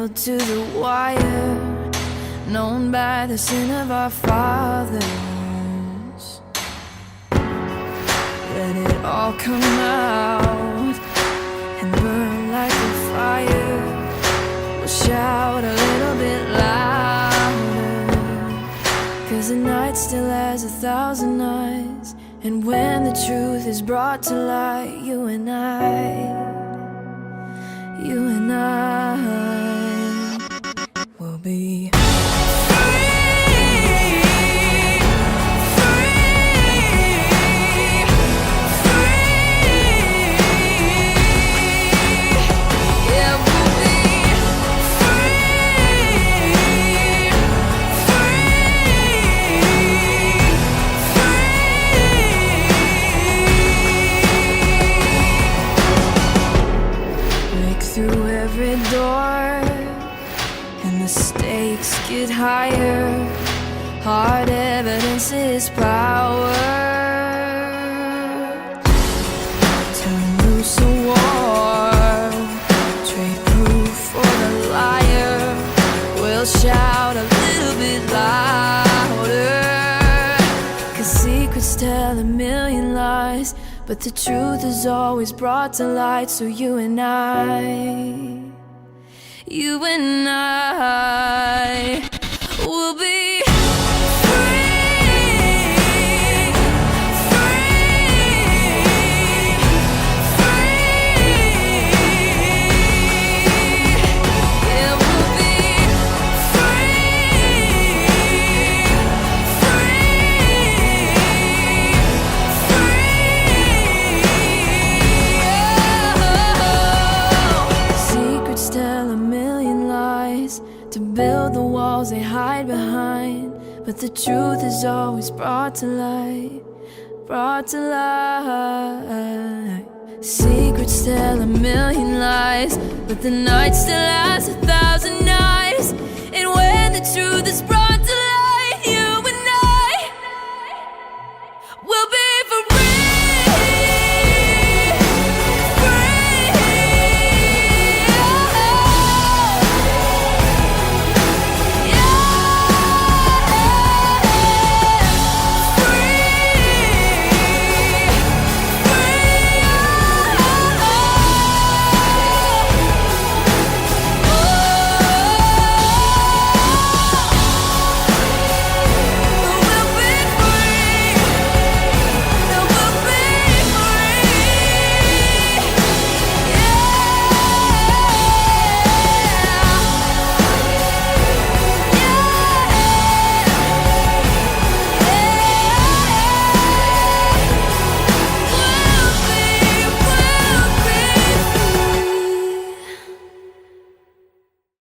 nailed to the wire, known by the sin of our fathers. Let it all come out and burn like a fire. We'll shout a little bit louder, 'cause the night still has 1,000 eyes. And when the truth is brought to light, you and I will be through every door, and the stakes get higher. Hard evidence is power. Turn loose a war, trade proof for the liar. We'll shout a little bit louder, 'cause secrets tell a million lies, but the truth is always brought to light. So you and I will be to build the walls they hide behind, but the truth is always brought to light, brought to light. Secrets tell a million lies, but the night still has 1,000